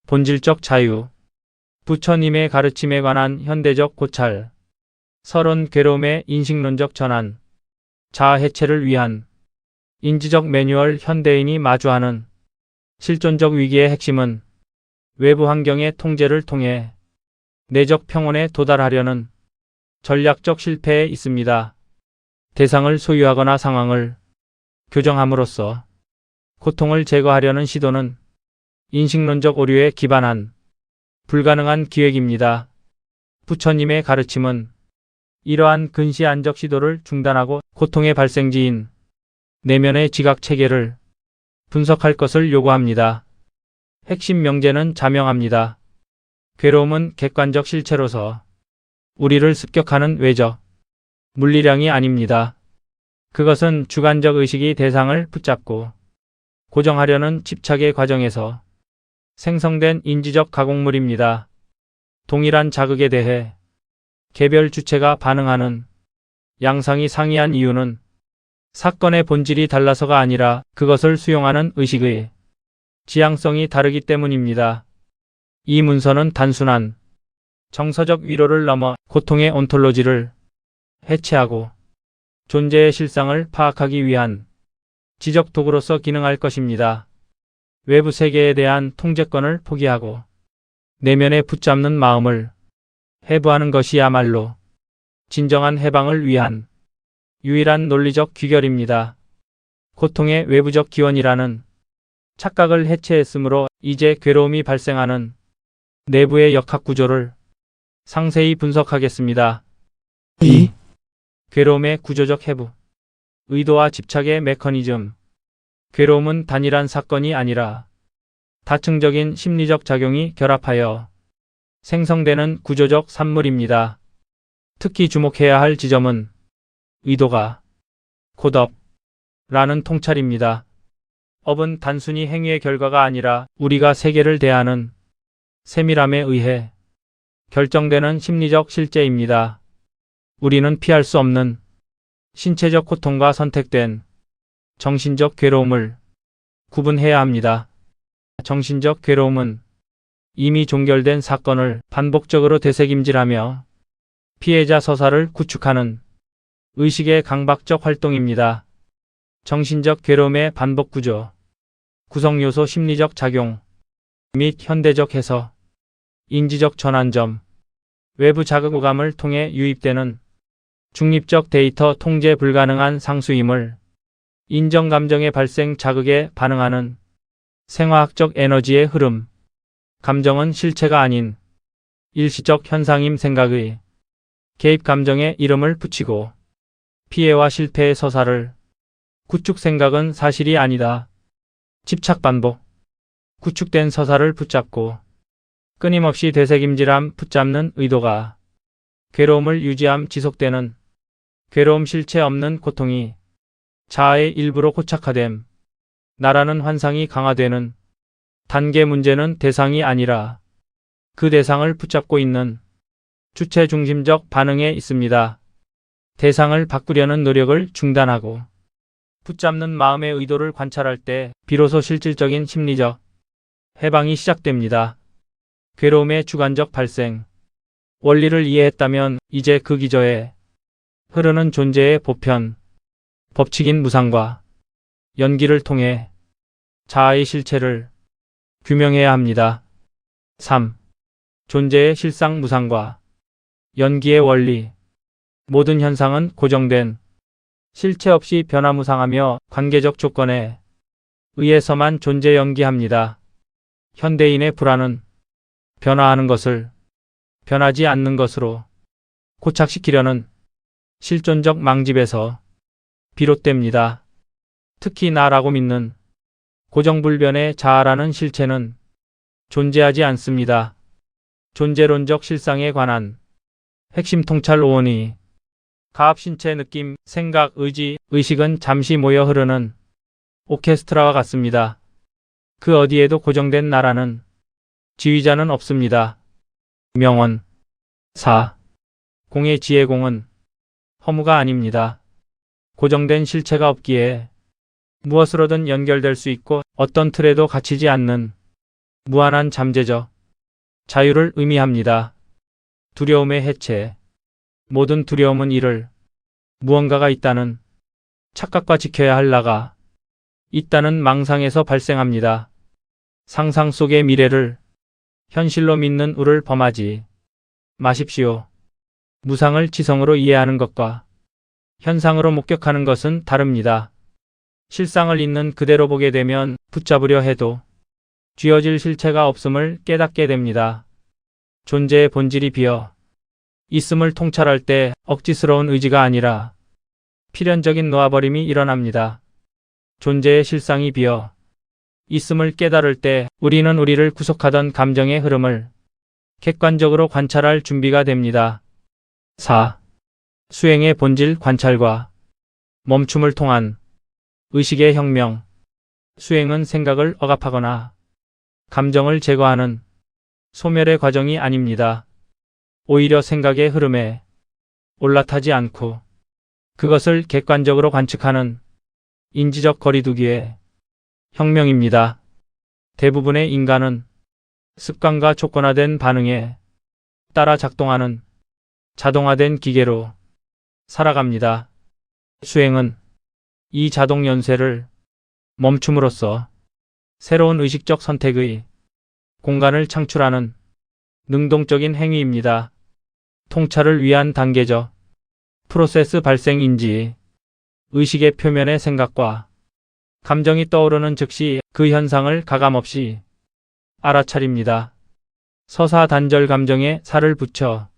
본질적 자유. 부처님의 가르침에 관한 현대적 고찰. 서론 괴로움의 인식론적 전환. 자아 해체를 위한 인지적 매뉴얼. 현대인이 마주하는 실존적 위기의 핵심은 외부 환경의 통제를 통해 내적 평온에 도달하려는 전략적 실패에 있습니다. 대상을 소유하거나 상황을 교정함으로써 고통을 제거하려는 시도는 인식론적 오류에 기반한 불가능한 기획입니다. 부처님의 가르침은 이러한 근시안적 시도를 중단하고 고통의 발생지인 내면의 지각 체계를 분석할 것을 요구합니다. 핵심 명제는 자명합니다. 괴로움은 객관적 실체로서 우리를 습격하는 외적 물리량이 아닙니다. 그것은 주관적 의식이 대상을 붙잡고 고정하려는 집착의 과정에서 생성된 인지적 가공물입니다. 동일한 자극에 대해 개별 주체가 반응하는 양상이 상이한 이유는 사건의 본질이 달라서가 아니라 그것을 수용하는 의식의 지향성이 다르기 때문입니다. 이 문서는 단순한 정서적 위로를 넘어 고통의 온톨로지를 해체하고 존재의 실상을 파악하기 위한 지적 도구로서 기능할 것입니다. 외부 세계에 대한 통제권을 포기하고 내면에 붙잡는 마음을 해부하는 것이야말로 진정한 해방을 위한 유일한 논리적 귀결입니다. 고통의 외부적 기원이라는 착각을 해체했으므로 이제 괴로움이 발생하는 내부의 역학 구조를 상세히 분석하겠습니다. 2. 괴로움의 구조적 해부. 의도와 집착의 메커니즘. 괴로움은 단일한 사건이 아니라 다층적인 심리적 작용이 결합하여 생성되는 구조적 산물입니다. 특히 주목해야 할 지점은 의도가 콧업라는 통찰입니다. 업은 단순히 행위의 결과가 아니라 우리가 세계를 대하는 세밀함에 의해 결정되는 심리적 실제입니다. 우리는 피할 수 없는 신체적 고통과 선택된 정신적 괴로움을 구분해야 합니다. 정신적 괴로움은 이미 종결된 사건을 반복적으로 되새김질하며 피해자 서사를 구축하는 의식의 강박적 활동입니다. 정신적 괴로움의 반복 구조, 구성 요소 심리적 작용 및 현대적 해석, 인지적 전환점, 외부 자극 오감을 통해 유입되는 중립적 데이터 통제 불가능한 상수임을 인정 감정의 발생 자극에 반응하는 생화학적 에너지의 흐름. 감정은 실체가 아닌 일시적 현상임. 생각의 개입 감정에 이름을 붙이고 피해와 실패의 서사를 구축. 생각은 사실이 아니다. 집착 반복. 구축된 서사를 붙잡고 끊임없이 되새김질함. 붙잡는 의도가 괴로움을 유지함. 지속되는 괴로움. 실체 없는 고통이 자아의 일부로 고착화됨. 나라는 환상이 강화되는 단계. 문제는 대상이 아니라 그 대상을 붙잡고 있는 주체 중심적 반응에 있습니다. 대상을 바꾸려는 노력을 중단하고 붙잡는 마음의 의도를 관찰할 때 비로소 실질적인 심리적 해방이 시작됩니다. 괴로움의 주관적 발생. 원리를 이해했다면 이제 그 기저에 흐르는 존재의 보편, 법칙인 무상과 연기를 통해 자아의 실체를 규명해야 합니다. 3. 존재의 실상. 무상과 연기의 원리. 모든 현상은 고정된 실체 없이 변화무상하며 관계적 조건에 의해서만 존재 연기합니다. 현대인의 불안은 변화하는 것을 변하지 않는 것으로 고착시키려는 실존적 망집에서 비롯됩니다. 특히 나라고 믿는 고정불변의 자아라는 실체는 존재하지 않습니다. 존재론적 실상에 관한 핵심 통찰. 오원이 가압. 신체, 느낌, 생각, 의지, 의식은 잠시 모여 흐르는 오케스트라와 같습니다. 그 어디에도 고정된 나라는 지휘자는 없습니다. 명언. 4. 공의 지혜공은 허무가 아닙니다. 고정된 실체가 없기에 무엇으로든 연결될 수 있고 어떤 틀에도 갇히지 않는 무한한 잠재적 자유를 의미합니다. 두려움의 해체. 모든 두려움은 이를 무언가가 있다는 착각과 지켜야 할 나가 있다는 망상에서 발생합니다. 상상 속의 미래를 현실로 믿는 우를 범하지 마십시오. 무상을 지성으로 이해하는 것과 현상으로 목격하는 것은 다릅니다. 실상을 있는 그대로 보게 되면 붙잡으려 해도 쥐어질 실체가 없음을 깨닫게 됩니다. 존재의 본질이 비어 있음을 통찰할 때 억지스러운 의지가 아니라 필연적인 놓아버림이 일어납니다. 존재의 실상이 비어 있음을 깨달을 때 우리는 우리를 구속하던 감정의 흐름을 객관적으로 관찰할 준비가 됩니다. 4. 수행의 본질 관찰과 멈춤을 통한 의식의 혁명. 수행은 생각을 억압하거나 감정을 제거하는 소멸의 과정이 아닙니다. 오히려 생각의 흐름에 올라타지 않고 그것을 객관적으로 관측하는 인지적 거리두기의 혁명입니다. 대부분의 인간은 습관과 조건화된 반응에 따라 작동하는 자동화된 기계로 살아갑니다. 수행은 이 자동 연쇄를 멈춤으로써 새로운 의식적 선택의 공간을 창출하는 능동적인 행위입니다. 통찰을 위한 단계적 프로세스 발생 인지. 의식의 표면의 생각과 감정이 떠오르는 즉시 그 현상을 가감없이 알아차립니다. 서사 단절 감정에 살을 붙여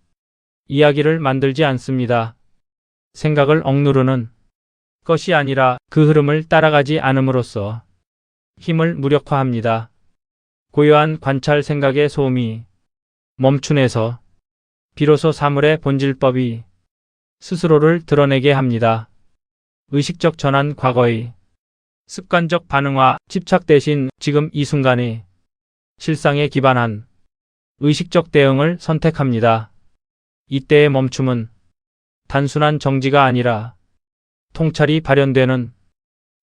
이야기를 만들지 않습니다. 생각을 억누르는 것이 아니라 그 흐름을 따라가지 않음으로써 힘을 무력화합니다. 고요한 관찰 생각의 소음이 멈춘에서 비로소 사물의 본질법이 스스로를 드러내게 합니다. 의식적 전환 과거의 습관적 반응과 집착 대신 지금 이 순간의 실상에 기반한 의식적 대응을 선택합니다. 이때의 멈춤은 단순한 정지가 아니라 통찰이 발현되는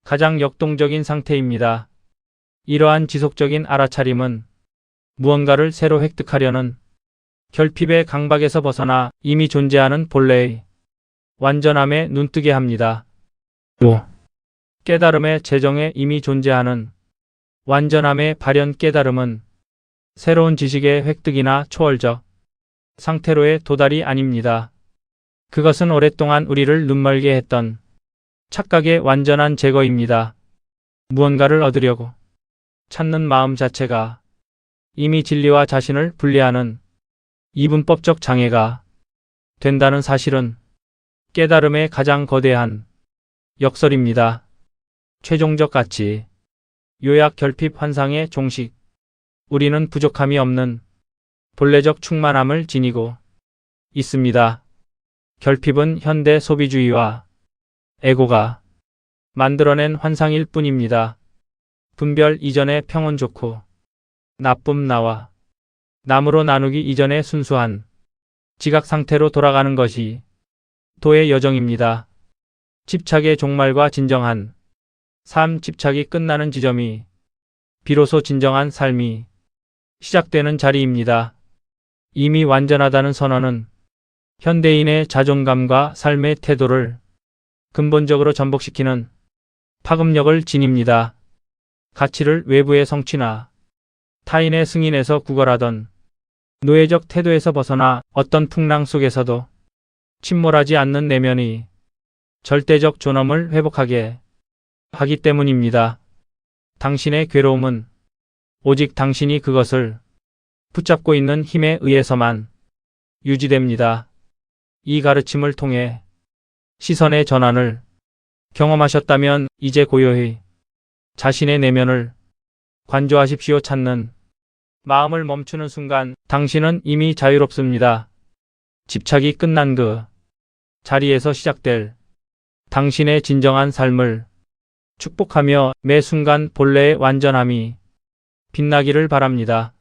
가장 역동적인 상태입니다. 이러한 지속적인 알아차림은 무언가를 새로 획득하려는 결핍의 강박에서 벗어나 이미 존재하는 본래의 완전함에 눈뜨게 합니다. 5. 깨달음의 재정에 이미 존재하는 완전함의 발현. 깨달음은 새로운 지식의 획득이나 초월적 상태로의 도달이 아닙니다. 그것은 오랫동안 우리를 눈멀게 했던 착각의 완전한 제거입니다. 무언가를 얻으려고 찾는 마음 자체가 이미 진리와 자신을 분리하는 이분법적 장애가 된다는 사실은 깨달음의 가장 거대한 역설입니다. 최종적 가치. 요약. 결핍 환상의 종식. 우리는 부족함이 없는 본래적 충만함을 지니고 있습니다. 결핍은 현대 소비주의와 에고가 만들어낸 환상일 뿐입니다. 분별 이전의 평온 좋고 나쁨 나와 남으로 나누기 이전의 순수한 지각 상태로 돌아가는 것이 도의 여정입니다. 집착의 종말과 진정한 삶. 집착이 끝나는 지점이 비로소 진정한 삶이 시작되는 자리입니다. 이미 완전하다는 선언은 현대인의 자존감과 삶의 태도를 근본적으로 전복시키는 파급력을 지닙니다. 가치를 외부의 성취나 타인의 승인에서 구걸하던 노예적 태도에서 벗어나 어떤 풍랑 속에서도 침몰하지 않는 내면의 절대적 존엄을 회복하게 하기 때문입니다. 당신의 괴로움은 오직 당신이 그것을 붙잡고 있는 힘에 의해서만 유지됩니다. 이 가르침을 통해 시선의 전환을 경험하셨다면 이제 고요히 자신의 내면을 관조하십시오. 찾는 마음을 멈추는 순간 당신은 이미 자유롭습니다. 집착이 끝난 그 자리에서 시작될 당신의 진정한 삶을 축복하며 매 순간 본래의 완전함이 빛나기를 바랍니다.